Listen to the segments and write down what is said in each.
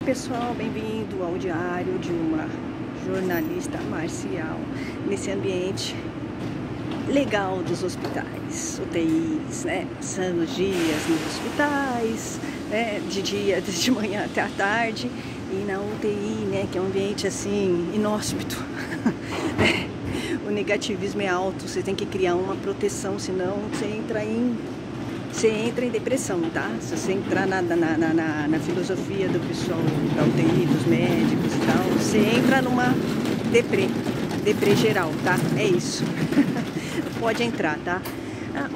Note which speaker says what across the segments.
Speaker 1: Pessoal, bem-vindo ao diário de uma jornalista marcial nesse ambiente legal dos hospitais, UTIs, né? Passando os dias nos hospitais, né? De manhã até a tarde, e na UTI, né? Que é um ambiente assim inóspito. O negativismo é alto, você tem que criar uma proteção, senão você entra em depressão, tá? Se você entrar na filosofia do pessoal da UTI, dos médicos e tal, você entra numa deprê geral, tá? É isso. Pode entrar, tá?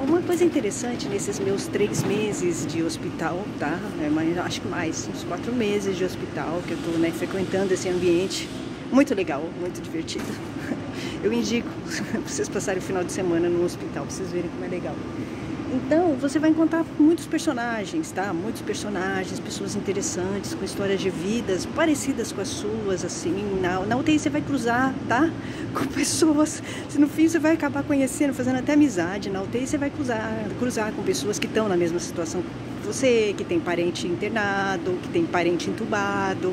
Speaker 1: Uma coisa interessante nesses meus 3 meses de hospital, tá? Mas acho que mais, uns 4 meses de hospital que eu tô, né, frequentando esse ambiente. Muito legal, muito divertido. Eu indico vocês passarem o final de semana no hospital, pra vocês verem como é legal. Então, você vai encontrar muitos personagens, tá? Muitos personagens, pessoas interessantes, com histórias de vidas parecidas com as suas, assim. Na UTI você vai cruzar, tá? Com pessoas, no fim você vai acabar conhecendo, fazendo até amizade. Na UTI você vai cruzar com pessoas que estão na mesma situação que você, que tem parente internado, que tem parente entubado,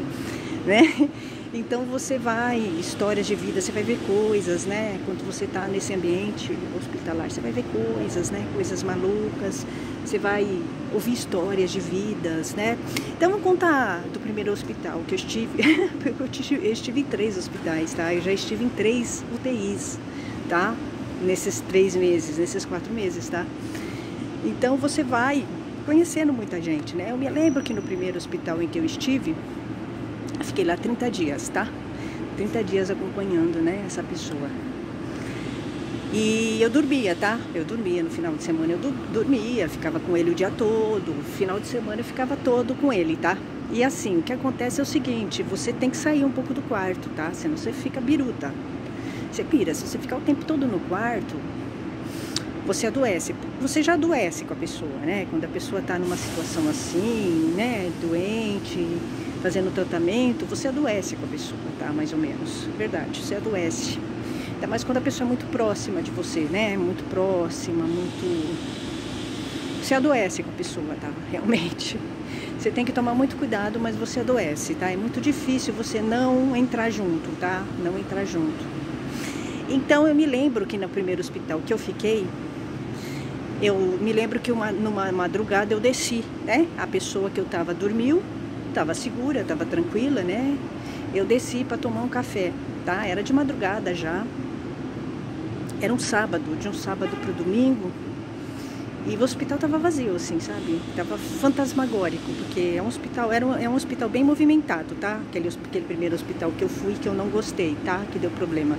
Speaker 1: né? Então você vai, histórias de vida, você vai ver coisas, né? Quando você está nesse ambiente hospitalar, você vai ver coisas, né? Coisas malucas, você vai ouvir histórias de vidas, né? Então vou contar do primeiro hospital que eu estive. Eu estive em 3 hospitais, tá? Eu já estive em 3 UTIs, tá? Nesses 3 meses, nesses 4 meses, tá? Então você vai conhecendo muita gente, né? Eu me lembro que no primeiro hospital em que eu estive, fiquei lá 30 dias, tá? 30 dias acompanhando, né, essa pessoa. E eu dormia, tá? Eu dormia no final de semana, eu dormia, ficava com ele o dia todo. Final de semana eu ficava todo com ele, tá? E assim, o que acontece é o seguinte, você tem que sair um pouco do quarto, tá? Senão você fica biruta. Você pira, se você ficar o tempo todo no quarto, você adoece. Você já adoece com a pessoa, né? Quando a pessoa tá numa situação assim, né, doente, fazendo tratamento, você adoece com a pessoa, tá? Mais ou menos. Verdade, você adoece. Ainda mais quando a pessoa é muito próxima de você, né? Muito próxima, muito... Você adoece com a pessoa, tá? Realmente. Você tem que tomar muito cuidado, mas você adoece, tá? É muito difícil você não entrar junto, tá? Não entrar junto. Então, eu me lembro que no primeiro hospital que eu fiquei, eu me lembro que numa madrugada eu desci, né? A pessoa que eu tava dormiu, estava segura, estava tranquila, né? Eu desci para tomar um café, tá? Era de madrugada já. Era um sábado, de um sábado para o domingo. E o hospital estava vazio, assim, sabe? Tava fantasmagórico, porque é um hospital, é um hospital bem movimentado, tá? Aquele primeiro hospital que eu fui, que eu não gostei, tá? Que deu problema.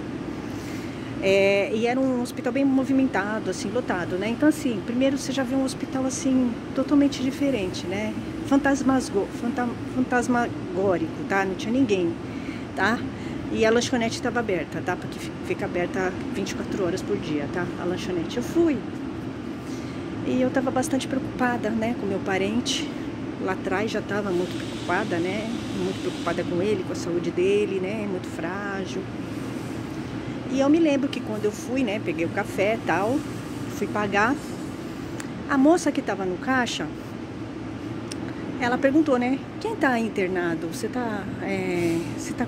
Speaker 1: E era um hospital bem movimentado, assim, lotado, né? Então, assim, primeiro você já vê um hospital, assim, totalmente diferente, né? Fantasmagórico, tá? Não tinha ninguém, tá? E a lanchonete estava aberta, tá? Porque fica aberta 24 horas por dia, tá? A lanchonete. Eu fui. E eu tava bastante preocupada, né? Com meu parente. Lá atrás já tava muito preocupada, né? Muito preocupada com ele, com a saúde dele, né? Muito frágil. E eu me lembro que quando eu fui, né? Peguei o café e tal, fui pagar. A moça que tava no caixa, ela perguntou, né? Quem tá internado? Você tá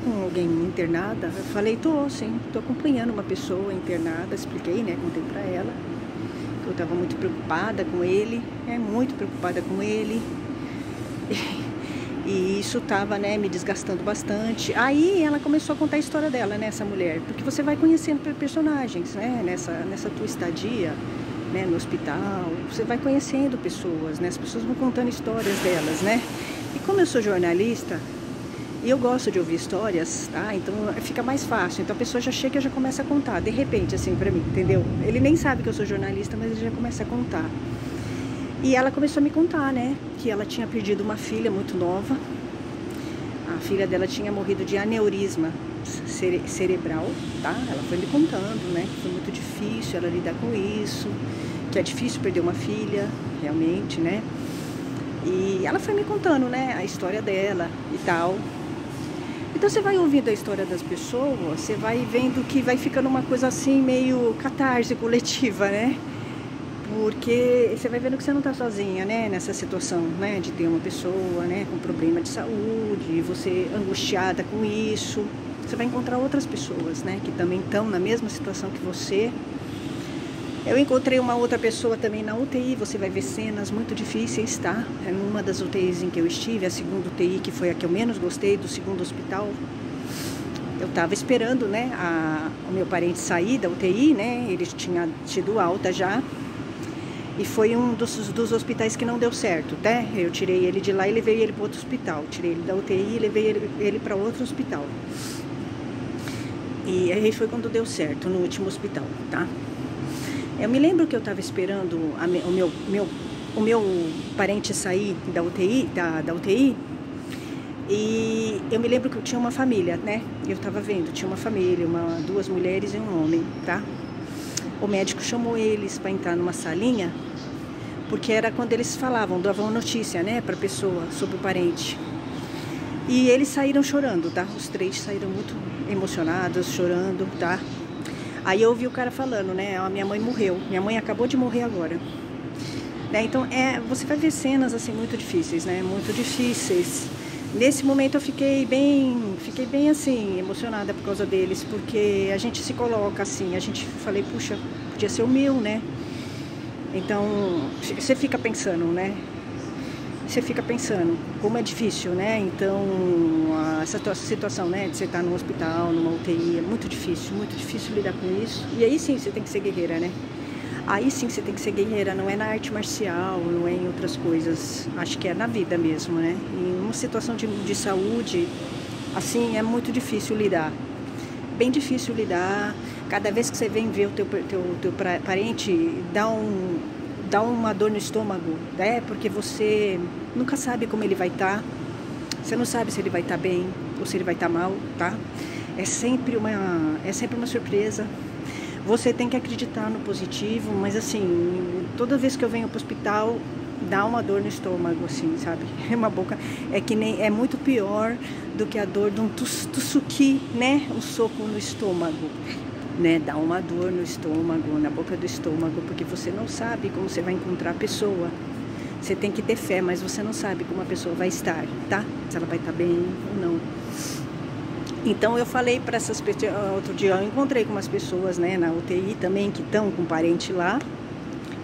Speaker 1: com alguém internada? Eu falei, sim, tô acompanhando uma pessoa internada. Expliquei, né? Contei pra ela que eu tava muito preocupada com ele, muito preocupada com ele. E isso tava, né, me desgastando bastante. Aí ela começou a contar a história dela, né, essa mulher. Porque você vai conhecendo personagens, né, nessa tua estadia, né, no hospital. Você vai conhecendo pessoas, né, as pessoas vão contando histórias delas, né. E como eu sou jornalista, e eu gosto de ouvir histórias, tá, então fica mais fácil. Então a pessoa já chega e já começa a contar, de repente, assim, pra mim, entendeu? Ele nem sabe que eu sou jornalista, mas ele já começa a contar. E ela começou a me contar, né, que ela tinha perdido uma filha muito nova. A filha dela tinha morrido de aneurisma cerebral, tá? Ela foi me contando, né, que foi muito difícil ela lidar com isso, que é difícil perder uma filha, realmente, né? E ela foi me contando, né, a história dela e tal. Então você vai ouvindo a história das pessoas, você vai vendo que vai ficando uma coisa assim, meio catarse coletiva, né? porque você vai vendo que você não tá sozinha, né, nessa situação, né, de ter uma pessoa, né, com problema de saúde, você angustiada com isso. Você vai encontrar outras pessoas, né, que também estão na mesma situação que você. Eu encontrei uma outra pessoa também na UTI, você vai ver cenas muito difíceis, tá? É numa das UTIs em que eu estive, a segunda UTI, que foi a que eu menos gostei, do segundo hospital. Eu estava esperando, né, o meu parente sair da UTI, né, ele tinha tido alta já. E foi um dos hospitais que não deu certo, tá? Eu tirei ele de lá e levei ele para outro hospital. Tirei ele da UTI e levei ele para outro hospital. E aí foi quando deu certo, no último hospital, tá? Eu me lembro que eu estava esperando o meu parente sair da UTI, da UTI, e eu me lembro que eu tinha uma família, né? Eu estava vendo, tinha uma família, duas mulheres e um homem, tá? O médico chamou eles para entrar numa salinha, porque era quando eles falavam, davam notícia, né, para a pessoa sobre o parente. E eles saíram chorando, tá? Os três saíram muito emocionados, chorando, tá? Aí eu ouvi o cara falando, né? A minha mãe morreu. Minha mãe acabou de morrer agora. Né? Então, você vai ver cenas assim muito difíceis, né? Muito difíceis. Nesse momento eu fiquei bem assim, emocionada por causa deles, porque a gente se coloca assim, falei, puxa, podia ser o meu, né? Então, você fica pensando, né? Você fica pensando como é difícil, né? Então, essa situação, né, de você estar num hospital, numa UTI, é muito difícil lidar com isso. E aí sim, você tem que ser guerreira, né? Aí sim você tem que ser guerreira, não é na arte marcial, não é em outras coisas. Acho que é na vida mesmo, né? Em uma situação de saúde, assim, é muito difícil lidar. Bem difícil lidar. Cada vez que você vem ver o teu parente, dá uma dor no estômago, né? Porque você nunca sabe como ele vai estar. Você não sabe se ele vai estar bem ou se ele vai estar mal, tá? É sempre uma surpresa. Você tem que acreditar no positivo, mas assim, toda vez que eu venho para o hospital, dá uma dor no estômago, assim, sabe? É muito pior do que a dor de um tsuki, né? Um soco no estômago, né? Dá uma dor no estômago, na boca do estômago, porque você não sabe como você vai encontrar a pessoa. Você tem que ter fé, mas você não sabe como a pessoa vai estar, tá? Se ela vai estar bem ou não. Então eu falei para essas pessoas, outro dia eu encontrei com umas pessoas, né, na UTI também, que estão com parente lá,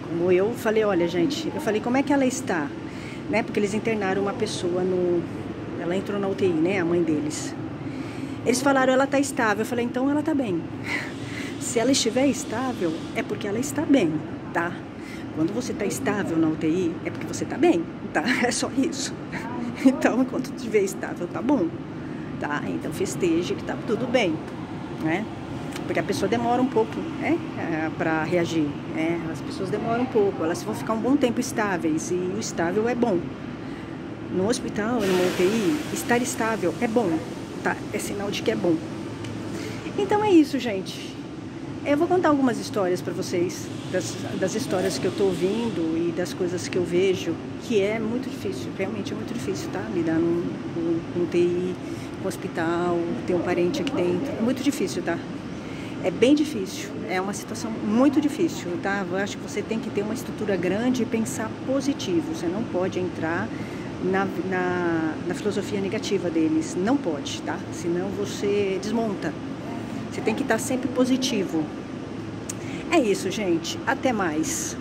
Speaker 1: como eu, falei, olha gente, como é que ela está? Né, porque eles internaram uma pessoa ela entrou na UTI, né, a mãe deles. Eles falaram, ela está estável, eu falei, então ela está bem. Se ela estiver estável, é porque ela está bem, tá? Quando você está estável na UTI, é porque você está bem, tá? É só isso. Então, enquanto estiver estável, tá bom. Tá, então festeje que tá tudo bem, né? Porque a pessoa demora um pouco, né, para reagir, né? As pessoas demoram um pouco, elas vão ficar um bom tempo estáveis, e o estável é bom. No hospital, numa UTI, estar estável é bom, tá? É sinal de que é bom. Então é isso, gente. Eu vou contar algumas histórias para vocês, das histórias que eu tô ouvindo e das coisas que eu vejo, que é muito difícil, realmente é muito difícil, tá? Lidar num UTI, um hospital, ter um parente aqui dentro, é muito difícil, tá? É bem difícil, é uma situação muito difícil, tá? Eu acho que você tem que ter uma estrutura grande e pensar positivo, você não pode entrar na filosofia negativa deles, não pode, tá? Senão você desmonta. Você tem que estar sempre positivo. É isso, gente. Até mais.